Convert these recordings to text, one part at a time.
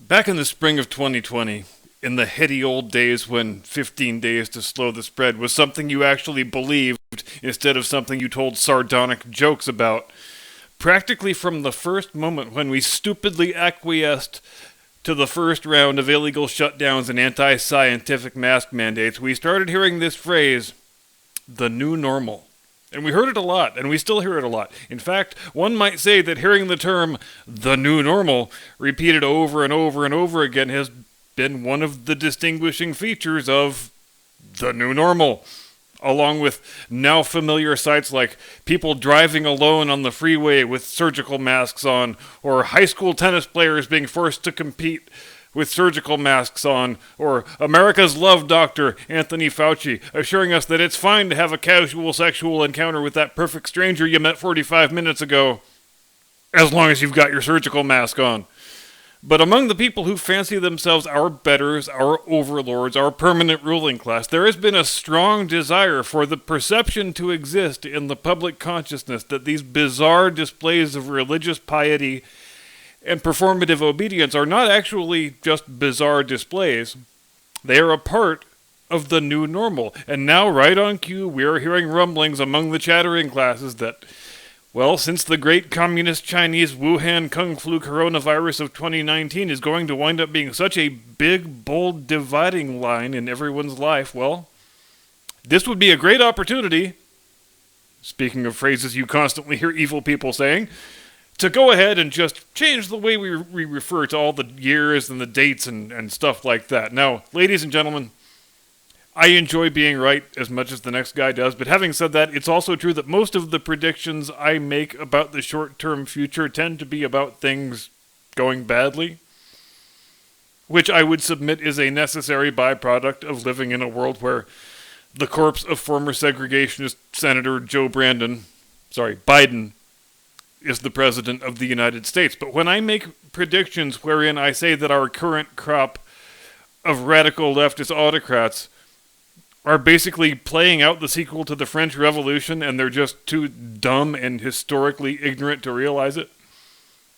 Back in the spring of 2020, in the heady old days when 15 days to slow the spread was something you actually believed instead of something you told sardonic jokes about, practically from the first moment when we stupidly acquiesced to the first round of illegal shutdowns and anti-scientific mask mandates, we started hearing this phrase, the new normal. And we heard it a lot, and we still hear it a lot. In fact, one might say that hearing the term, the new normal, repeated over and over and over again has been one of the distinguishing features of the new normal, along with now familiar sights like people driving alone on the freeway with surgical masks on, or high school tennis players being forced to compete with surgical masks on, or America's love doctor, Anthony Fauci, assuring us that it's fine to have a casual sexual encounter with that perfect stranger you met 45 minutes ago, as long as you've got your surgical mask on. But among the people who fancy themselves our betters, our overlords, our permanent ruling class, there has been a strong desire for the perception to exist in the public consciousness that these bizarre displays of religious piety and performative obedience are not actually just bizarre displays. They are a part of the new normal. And now, right on cue, we are hearing rumblings among the chattering classes that, well, since the great communist Chinese Wuhan Kung Flu coronavirus of 2019 is going to wind up being such a big, bold dividing line in everyone's life, well, this would be a great opportunity, speaking of phrases you constantly hear evil people saying, to go ahead and just change the way we refer to all the years and the dates and stuff like that. Now, ladies and gentlemen, I enjoy being right as much as the next guy does, but having said that, it's also true that most of the predictions I make about the short-term future tend to be about things going badly, which I would submit is a necessary byproduct of living in a world where the corpse of former segregationist Senator Biden, is the President of the United States. But when I make predictions wherein I say that our current crop of radical leftist autocrats are basically playing out the sequel to the French Revolution and they're just too dumb and historically ignorant to realize it,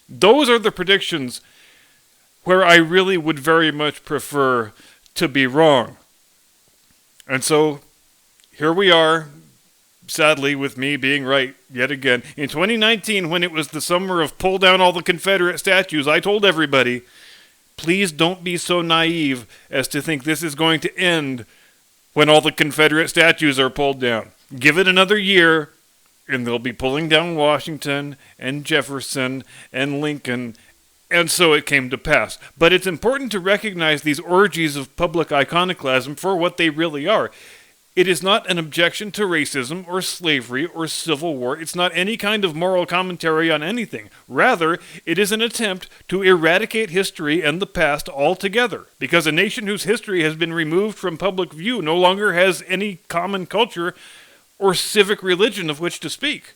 those are the predictions where I really would very much prefer to be wrong. And so, here we are, sadly, with me being right yet again. In 2019, when it was the summer of pull down all the Confederate statues, I told everybody, please don't be so naive as to think this is going to end when all the Confederate statues are pulled down. Give it another year, and they'll be pulling down Washington and Jefferson and Lincoln, and so it came to pass. But it's important to recognize these orgies of public iconoclasm for what they really are. It is not an objection to racism or slavery or civil war. It's not any kind of moral commentary on anything. Rather, it is an attempt to eradicate history and the past altogether, because a nation whose history has been removed from public view no longer has any common culture or civic religion of which to speak.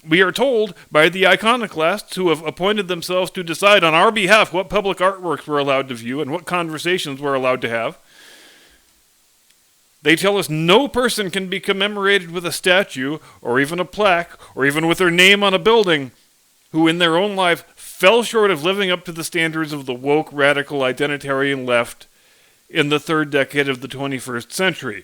We are told by the iconoclasts who have appointed themselves to decide on our behalf what public artworks we're allowed to view and what conversations we're allowed to have. They tell us no person can be commemorated with a statue, or even a plaque, or even with their name on a building, who in their own life fell short of living up to the standards of the woke, radical, identitarian left in the third decade of the 21st century.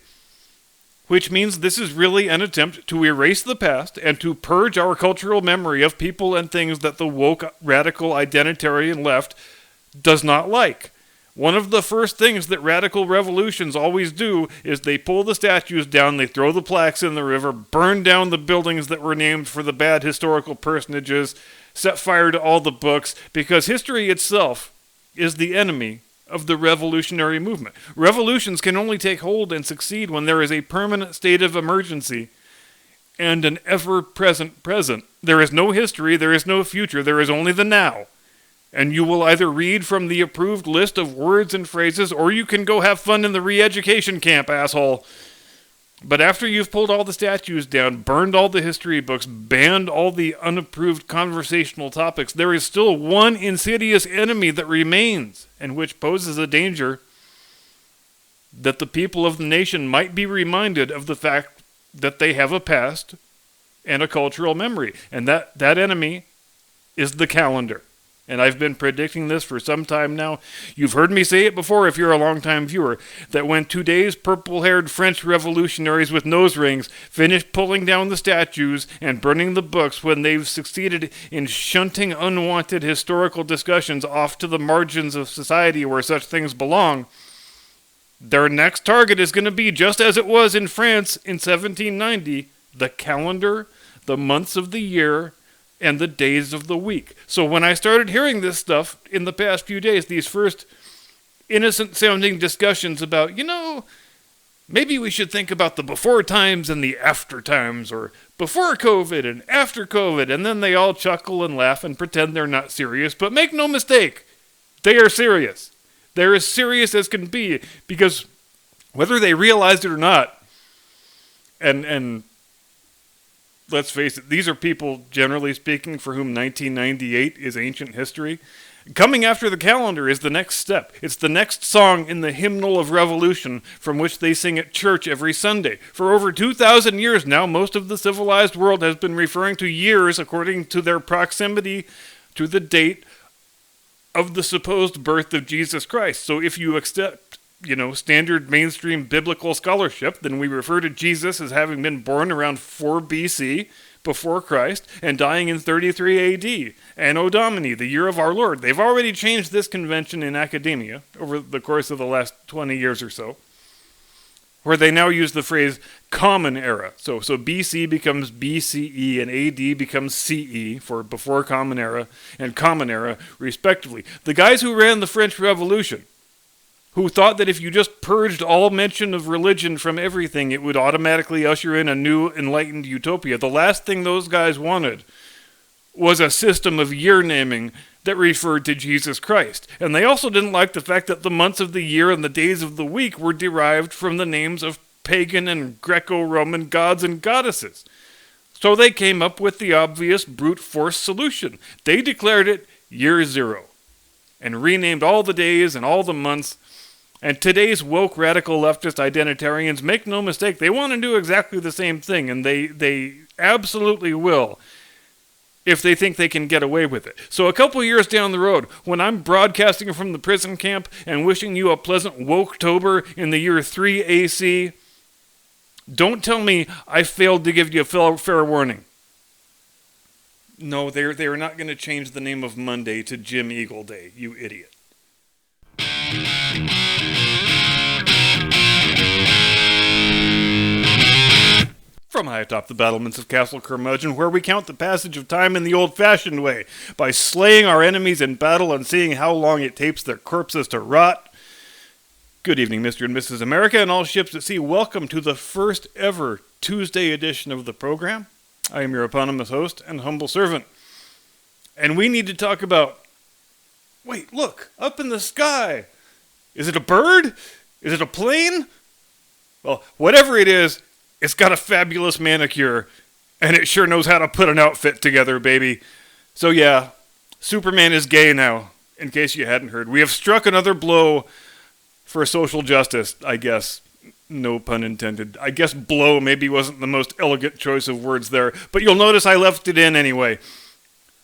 Which means this is really an attempt to erase the past and to purge our cultural memory of people and things that the woke, radical, identitarian left does not like. One of the first things that radical revolutions always do is they pull the statues down, they throw the plaques in the river, burn down the buildings that were named for the bad historical personages, set fire to all the books, because history itself is the enemy of the revolutionary movement. Revolutions can only take hold and succeed when there is a permanent state of emergency and an ever-present present. There is no history, there is no future, there is only the now. And you will either read from the approved list of words and phrases, or you can go have fun in the re-education camp, asshole. But after you've pulled all the statues down, burned all the history books, banned all the unapproved conversational topics, there is still one insidious enemy that remains, and which poses a danger that the people of the nation might be reminded of the fact that they have a past and a cultural memory. And that enemy is the calendar. and I've been predicting this for some time now. You've heard me say it before if you're a longtime viewer, that when today's purple-haired French revolutionaries with nose rings finish pulling down the statues and burning the books, when they've succeeded in shunting unwanted historical discussions off to the margins of society where such things belong, their next target is going to be, just as it was in France in 1790, the calendar, the months of the year, and the days of the week. So when I started hearing this stuff in the past few days, these first innocent-sounding discussions about, maybe we should think about the before times and the after times, or before COVID and after COVID, and then they all chuckle and laugh and pretend they're not serious. But make no mistake, they are serious. They're as serious as can be, because whether they realized it or not, and let's face it, these are people, generally speaking, for whom 1998 is ancient history. Coming after the calendar is the next step. It's the next song in the hymnal of revolution from which they sing at church every Sunday. For over 2,000 years now, most of the civilized world has been referring to years according to their proximity to the date of the supposed birth of Jesus Christ. So if you accept, standard mainstream biblical scholarship, then we refer to Jesus as having been born around 4 BC, before Christ, and dying in 33 AD, Anno Domini, the year of our Lord. They've already changed this convention in academia over the course of the last 20 years or so, where they now use the phrase Common Era. So BC becomes BCE, and AD becomes CE, for before Common Era and Common Era, respectively. The guys who ran the French Revolution, who thought that if you just purged all mention of religion from everything, it would automatically usher in a new enlightened utopia. The last thing those guys wanted was a system of year naming that referred to Jesus Christ. And they also didn't like the fact that the months of the year and the days of the week were derived from the names of pagan and Greco-Roman gods and goddesses. So they came up with the obvious brute force solution. They declared it Year Zero and renamed all the days and all the months. And today's woke radical leftist identitarians, make no mistake, they want to do exactly the same thing, and they absolutely will if they think they can get away with it. So a couple years down the road, when I'm broadcasting from the prison camp and wishing you a pleasant Woketober in the year 3 AC, don't tell me I failed to give you a fair warning. No, they're not going to change the name of Monday to Jim Eagle Day, you idiot. From high atop the battlements of Castle Curmudgeon, where we count the passage of time in the old-fashioned way, by slaying our enemies in battle and seeing how long it takes their corpses to rot. Good evening, Mr. and Mrs. America, and all ships at sea. Welcome to the first ever Tuesday edition of the program. I am your eponymous host and humble servant. And we need to talk about... Wait, look, up in the sky. Is it a bird? Is it a plane? Well, whatever it is, it's got a fabulous manicure, and it sure knows how to put an outfit together, baby. So yeah, Superman is gay now, in case you hadn't heard. We have struck another blow for social justice, I guess. No pun intended. I guess blow maybe wasn't the most elegant choice of words there, but you'll notice I left it in anyway.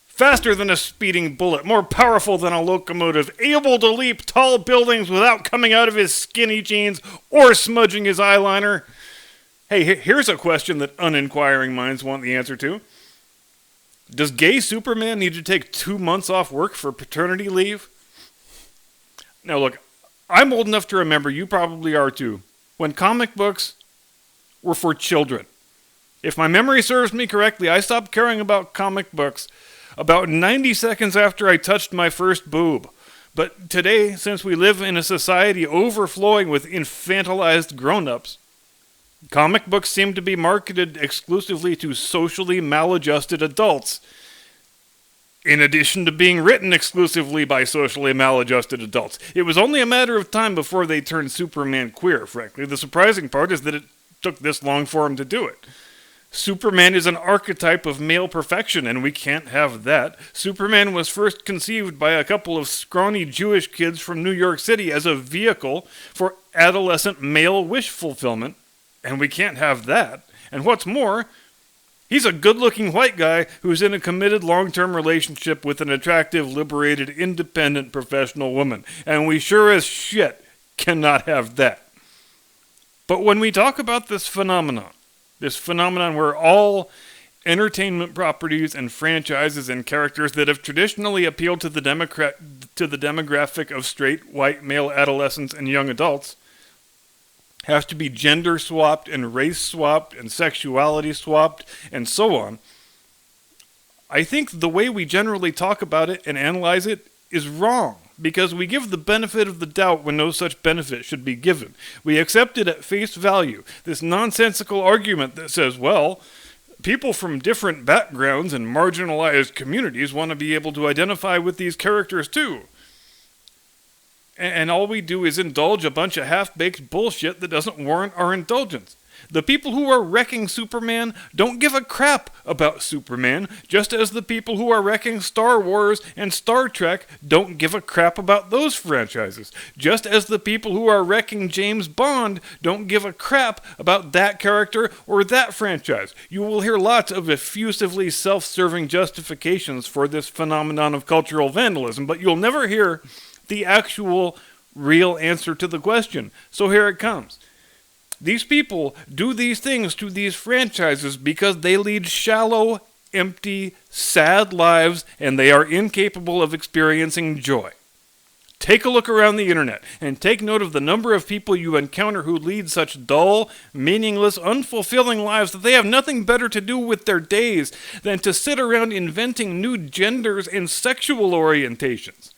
Faster than a speeding bullet, more powerful than a locomotive, able to leap tall buildings without coming out of his skinny jeans or smudging his eyeliner. Hey, here's a question that uninquiring minds want the answer to. Does gay Superman need to take 2 months off work for paternity leave? Now look, I'm old enough to remember, you probably are too, when comic books were for children. If my memory serves me correctly, I stopped caring about comic books about 90 seconds after I touched my first boob. But today, since we live in a society overflowing with infantilized grown-ups, comic books seem to be marketed exclusively to socially maladjusted adults, in addition to being written exclusively by socially maladjusted adults. It was only a matter of time before they turned Superman queer, frankly. The surprising part is that it took this long for him to do it. Superman is an archetype of male perfection, and we can't have that. Superman was first conceived by a couple of scrawny Jewish kids from New York City as a vehicle for adolescent male wish fulfillment, and we can't have that. And what's more, He's a good-looking white guy who's in a committed long-term relationship with an attractive, liberated, independent professional woman. And we sure as shit cannot have that. But when we talk about this phenomenon where all entertainment properties and franchises and characters that have traditionally appealed to the demographic of straight, white, male adolescents and young adults have to be gender swapped and race swapped and sexuality swapped and so on, I think the way we generally talk about it and analyze it is wrong, because we give the benefit of the doubt when no such benefit should be given. We accept it at face value, this nonsensical argument that says, well, people from different backgrounds and marginalized communities want to be able to identify with these characters too. And all we do is indulge a bunch of half-baked bullshit that doesn't warrant our indulgence. The people who are wrecking Superman don't give a crap about Superman, just as the people who are wrecking Star Wars and Star Trek don't give a crap about those franchises, just as the people who are wrecking James Bond don't give a crap about that character or that franchise. You will hear lots of effusively self-serving justifications for this phenomenon of cultural vandalism, but you'll never hear the actual, real answer to the question. So here it comes. These people do these things to these franchises because they lead shallow, empty, sad lives, and they are incapable of experiencing joy. Take a look around the internet, and take note of the number of people you encounter who lead such dull, meaningless, unfulfilling lives that they have nothing better to do with their days than to sit around inventing new genders and sexual orientations.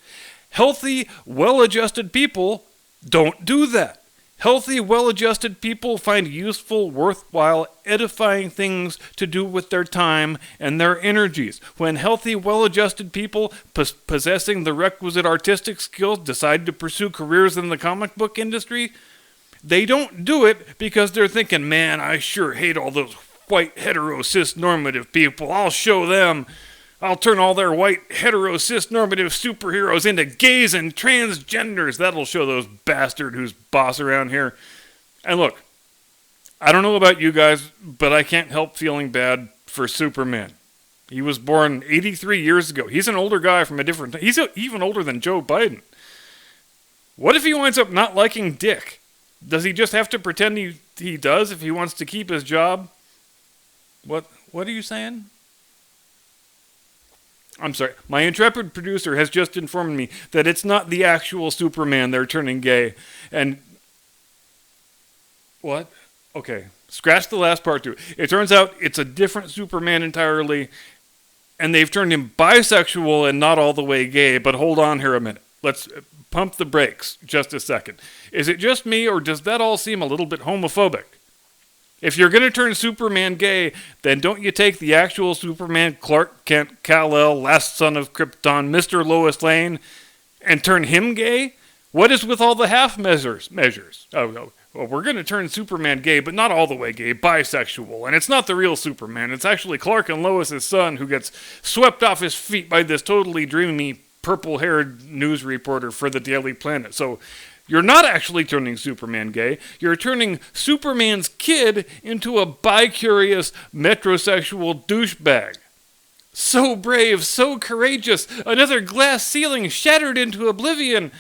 Healthy, well-adjusted people don't do that. Healthy, well-adjusted people find useful, worthwhile, edifying things to do with their time and their energies. When healthy, well-adjusted people possessing the requisite artistic skills decide to pursue careers in the comic book industry, they don't do it because they're thinking, man, I sure hate all those white, hetero, cis-normative people. I'll show them. I'll turn all their white, hetero, cis-normative superheroes into gays and transgenders. That'll show those bastards who's boss around here. And look, I don't know about you guys, but I can't help feeling bad for Superman. He was born 83 years ago. He's an older guy from a different... He's even older than Joe Biden. What if he winds up not liking Dick? Does he just have to pretend he does if he wants to keep his job? What are you saying? I'm sorry, my intrepid producer has just informed me that it's not the actual Superman they're turning gay. And... what? Okay, scratch the last part too. It turns out it's a different Superman entirely, and they've turned him bisexual and not all the way gay, but hold on here a minute. Let's pump the brakes just a second. Is it just me, or does that all seem a little bit homophobic? If you're going to turn Superman gay, then don't you take the actual Superman, Clark Kent, Kal-El, last son of Krypton, Mr. Lois Lane, and turn him gay? What is with all the half measures? Oh, well, we're going to turn Superman gay, but not all the way gay, bisexual. And it's not the real Superman. It's actually Clark and Lois' son who gets swept off his feet by this totally dreamy, purple-haired news reporter for the Daily Planet. So... you're not actually turning Superman gay. You're turning Superman's kid into a bi-curious, metrosexual douchebag. So brave, so courageous. Another glass ceiling shattered into oblivion.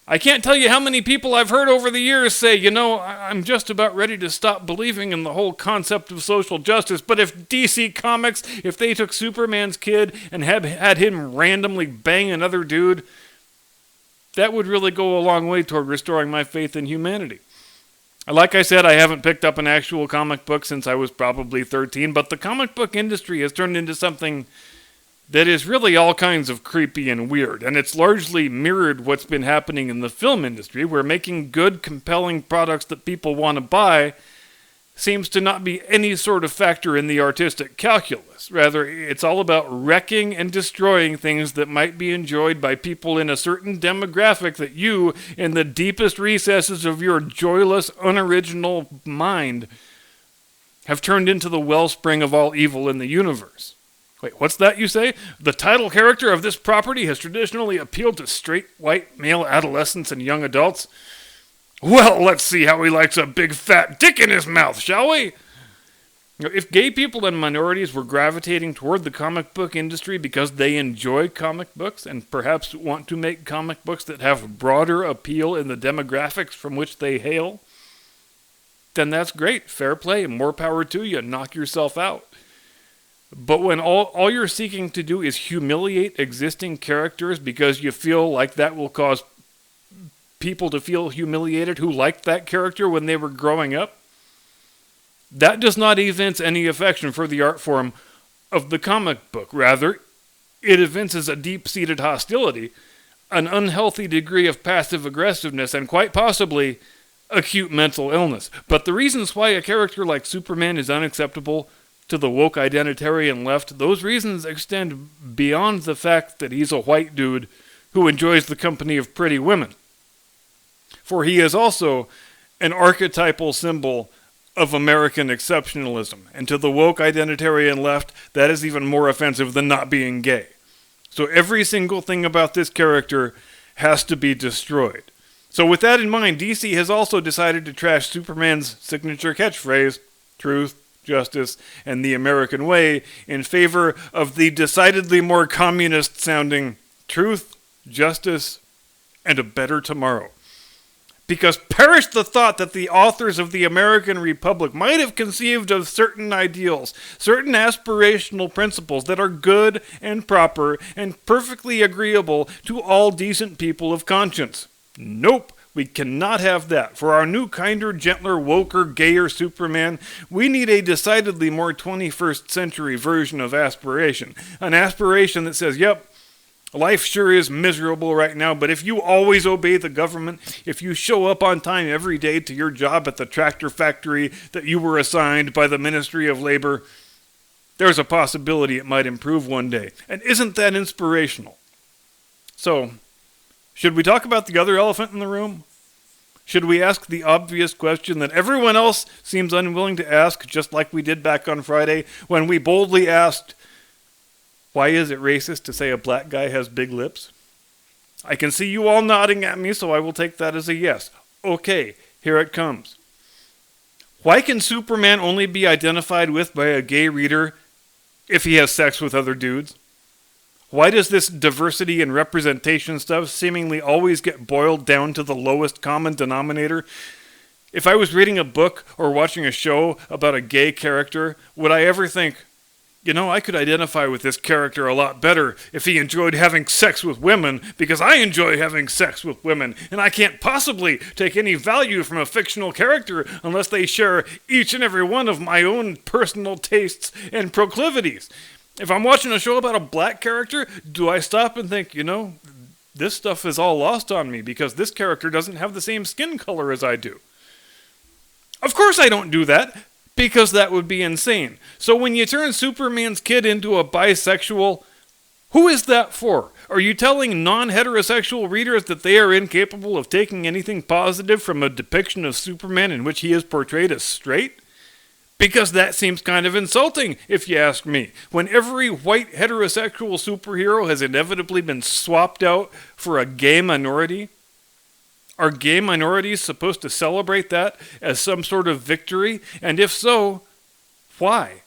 I can't tell you how many people I've heard over the years say, you know, I'm just about ready to stop believing in the whole concept of social justice, but if DC Comics, if they took Superman's kid and had him randomly bang another dude... that would really go a long way toward restoring my faith in humanity. Like I said, I haven't picked up an actual comic book since I was probably 13, but the comic book industry has turned into something that is really all kinds of creepy and weird, and it's largely mirrored what's been happening in the film industry, where making good, compelling products that people want to buy seems to not be any sort of factor in the artistic calculus. Rather, it's all about wrecking and destroying things that might be enjoyed by people in a certain demographic that you, in the deepest recesses of your joyless, unoriginal mind, have turned into the wellspring of all evil in the universe. Wait, what's that you say? The title character of this property has traditionally appealed to straight, white, male adolescents and young adults? Well, let's see how he likes a big fat dick in his mouth, shall we? If gay people and minorities were gravitating toward the comic book industry because they enjoy comic books and perhaps want to make comic books that have broader appeal in the demographics from which they hail, then that's great. Fair play. More power to you. Knock yourself out. But when all you're seeking to do is humiliate existing characters because you feel like that will cause people to feel humiliated who liked that character when they were growing up, that does not evince any affection for the art form of the comic book. Rather, it evinces a deep-seated hostility, an unhealthy degree of passive aggressiveness, and quite possibly acute mental illness. But the reasons why a character like Superman is unacceptable to the woke identitarian left, those reasons extend beyond the fact that he's a white dude who enjoys the company of pretty women. For he is also an archetypal symbol of American exceptionalism, and to the woke identitarian left, that is even more offensive than not being gay. So every single thing about this character has to be destroyed. So with that in mind, DC has also decided to trash Superman's signature catchphrase, truth, justice, and the American way, in favor of the decidedly more communist-sounding truth, justice, and a better tomorrow. Because perish the thought that the authors of the American Republic might have conceived of certain ideals, certain aspirational principles that are good and proper and perfectly agreeable to all decent people of conscience. Nope, we cannot have that. For our new, kinder, gentler, woker, gayer Superman, we need a decidedly more 21st century version of aspiration. An aspiration that says, yep, life sure is miserable right now, but if you always obey the government, if you show up on time every day to your job at the tractor factory that you were assigned by the Ministry of Labor, there's a possibility it might improve one day. And isn't that inspirational? So, should we talk about the other elephant in the room? Should we ask the obvious question that everyone else seems unwilling to ask, just like we did back on Friday, when we boldly asked, why is it racist to say a black guy has big lips? I can see you all nodding at me, so I will take that as a yes. Okay, here it comes. Why can Superman only be identified with by a gay reader if he has sex with other dudes? Why does this diversity and representation stuff seemingly always get boiled down to the lowest common denominator? If I was reading a book or watching a show about a gay character, would I ever think, you know, I could identify with this character a lot better if he enjoyed having sex with women, because I enjoy having sex with women, and I can't possibly take any value from a fictional character unless they share each and every one of my own personal tastes and proclivities. If I'm watching a show about a black character, do I stop and think, you know, this stuff is all lost on me because this character doesn't have the same skin color as I do? Of course I don't do that, because that would be insane. So when you turn Superman's kid into a bisexual, who is that for? Are you telling non-heterosexual readers that they are incapable of taking anything positive from a depiction of Superman in which he is portrayed as straight? Because that seems kind of insulting, if you ask me. When every white heterosexual superhero has inevitably been swapped out for a gay minority, are gay minorities supposed to celebrate that as some sort of victory? And if so, why?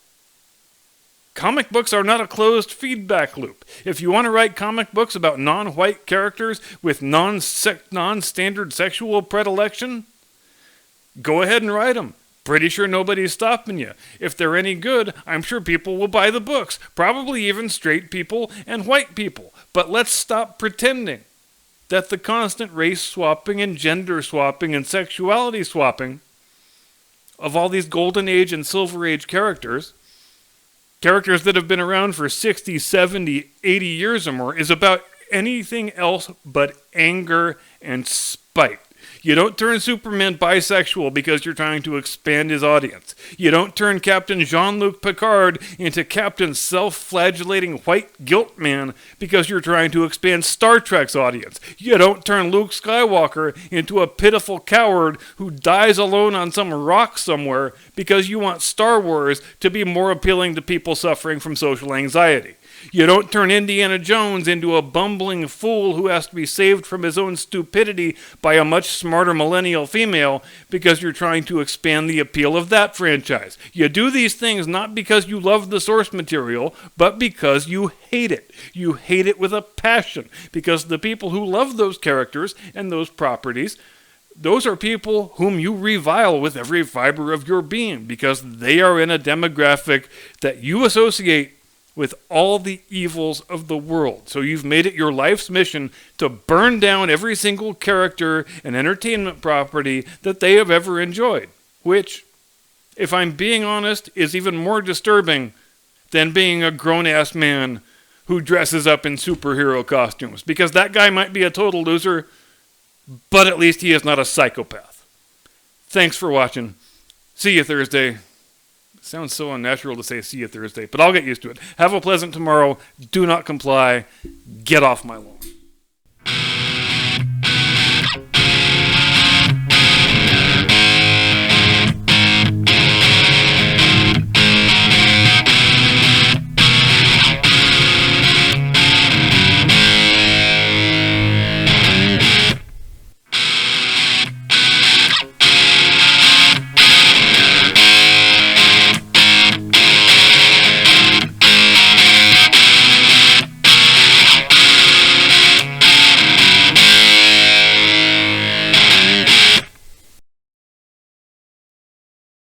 Comic books are not a closed feedback loop. If you want to write comic books about non-white characters with non-standard sexual predilection, go ahead and write them. Pretty sure nobody's stopping you. If they're any good, I'm sure people will buy the books. Probably even straight people and white people. But let's stop pretending that the constant race swapping and gender swapping and sexuality swapping of all these Golden Age and Silver Age characters that have been around for 60, 70, 80 years or more, is about anything else but anger and spite. You don't turn Superman bisexual because you're trying to expand his audience. You don't turn Captain Jean-Luc Picard into Captain Self-Flagellating White Guilt Man because you're trying to expand Star Trek's audience. You don't turn Luke Skywalker into a pitiful coward who dies alone on some rock somewhere because you want Star Wars to be more appealing to people suffering from social anxiety. You don't turn Indiana Jones into a bumbling fool who has to be saved from his own stupidity by a much smarter millennial female because you're trying to expand the appeal of that franchise. You do these things not because you love the source material, but because you hate it. You hate it with a passion, because the people who love those characters and those properties, those are people whom you revile with every fiber of your being, because they are in a demographic that you associate with all the evils of the world. So you've made it your life's mission to burn down every single character and entertainment property that they have ever enjoyed, which, if I'm being honest, is even more disturbing than being a grown-ass man who dresses up in superhero costumes, because that guy might be a total loser, but at least he is not a psychopath. Thanks for watching. See you Thursday. Sounds so unnatural to say see you Thursday, but I'll get used to it. Have a pleasant tomorrow. Do not comply. Get off my lawn.